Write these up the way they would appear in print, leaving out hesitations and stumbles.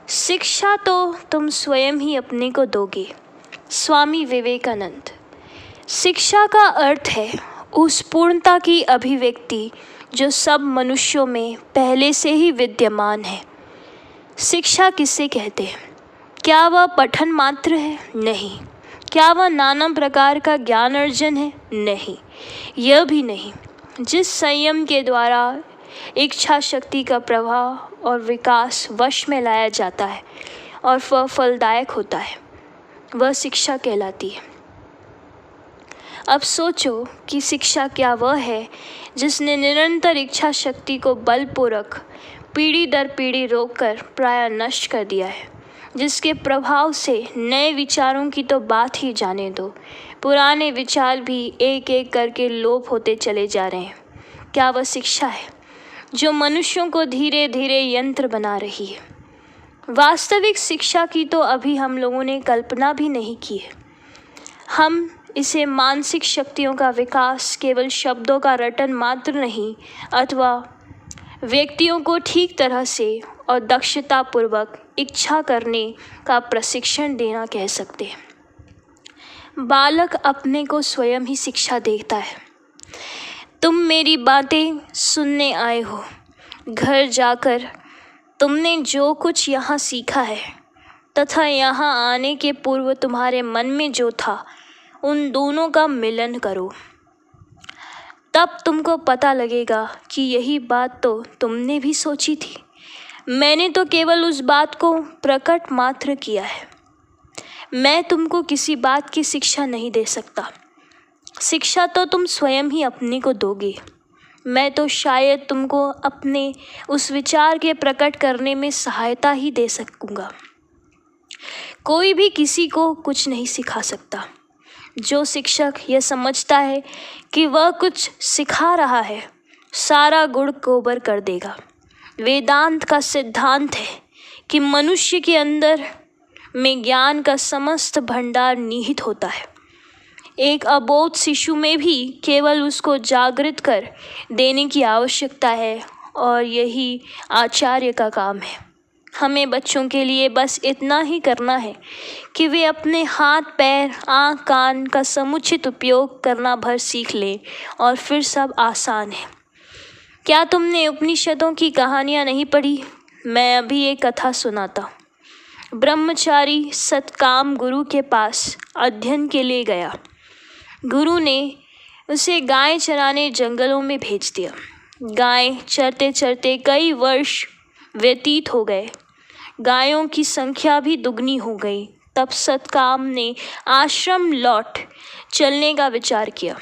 शिक्षा तो तुम स्वयं ही अपने को दोगे। स्वामी विवेकानंद। शिक्षा का अर्थ है उस पूर्णता की अभिव्यक्ति जो सब मनुष्यों में पहले से ही विद्यमान है। शिक्षा किसे कहते हैं? क्या वह पठन मात्र है? नहीं। क्या वह नाना प्रकार का ज्ञान अर्जन है? नहीं, यह भी नहीं। जिस संयम के द्वारा इच्छा शक्ति का प्रवाह और विकास वश में लाया जाता है और वह फलदायक होता है, वह शिक्षा कहलाती है। अब सोचो कि शिक्षा क्या वह है जिसने निरंतर इच्छा शक्ति को बलपूर्वक पीढ़ी दर पीढ़ी रोककर प्राय नष्ट कर दिया है, जिसके प्रभाव से नए विचारों की तो बात ही जाने दो, पुराने विचार भी एक एक करके लोप होते चले जा रहे हैं। क्या वह शिक्षा है जो मनुष्यों को धीरे धीरे यंत्र बना रही है? वास्तविक शिक्षा की तो अभी हम लोगों ने कल्पना भी नहीं की है। हम इसे मानसिक शक्तियों का विकास, केवल शब्दों का रटन मात्र नहीं, अथवा व्यक्तियों को ठीक तरह से और दक्षतापूर्वक इच्छा करने का प्रशिक्षण देना कह सकते हैं। बालक अपने को स्वयं ही शिक्षा देता है। तुम मेरी बातें सुनने आए हो। घर जाकर तुमने जो कुछ यहाँ सीखा है तथा यहाँ आने के पूर्व तुम्हारे मन में जो था, उन दोनों का मिलन करो। तब तुमको पता लगेगा कि यही बात तो तुमने भी सोची थी। मैंने तो केवल उस बात को प्रकट मात्र किया है। मैं तुमको किसी बात की शिक्षा नहीं दे सकता। शिक्षा तो तुम स्वयं ही अपने को दोगे। मैं तो शायद तुमको अपने उस विचार के प्रकट करने में सहायता ही दे सकूँगा। कोई भी किसी को कुछ नहीं सिखा सकता। जो शिक्षक यह समझता है कि वह कुछ सिखा रहा है, सारा गुड़ गोबर कर देगा। वेदांत का सिद्धांत है कि मनुष्य के अंदर में ज्ञान का समस्त भंडार निहित होता है। एक अबोध शिशु में भी केवल उसको जागृत कर देने की आवश्यकता है, और यही आचार्य का काम है। हमें बच्चों के लिए बस इतना ही करना है कि वे अपने हाथ, पैर, आँख, कान का समुचित उपयोग करना भर सीख लें, और फिर सब आसान है। क्या तुमने उपनिषदों की कहानियाँ नहीं पढ़ी? मैं अभी एक कथा सुनाता हूँ। ब्रह्मचारी सतकाम गुरु के पास अध्ययन के लिए गया। गुरु ने उसे गाय चराने जंगलों में भेज दिया। गाय चरते चरते कई वर्ष व्यतीत हो गए। गायों की संख्या भी दुगनी हो गई। तब सतकाम ने आश्रम लौट चलने का विचार किया।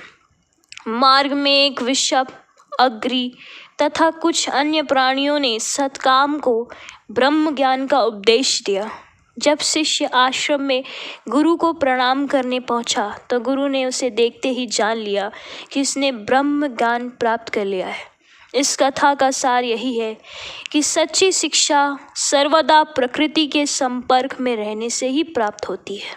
मार्ग में एक वृषभ, अग्रि तथा कुछ अन्य प्राणियों ने सतकाम को ब्रह्म ज्ञान का उपदेश दिया। जब शिष्य आश्रम में गुरु को प्रणाम करने पहुंचा, तो गुरु ने उसे देखते ही जान लिया कि उसने ब्रह्म ज्ञान प्राप्त कर लिया है। इस कथा का सार यही है कि सच्ची शिक्षा सर्वदा प्रकृति के संपर्क में रहने से ही प्राप्त होती है।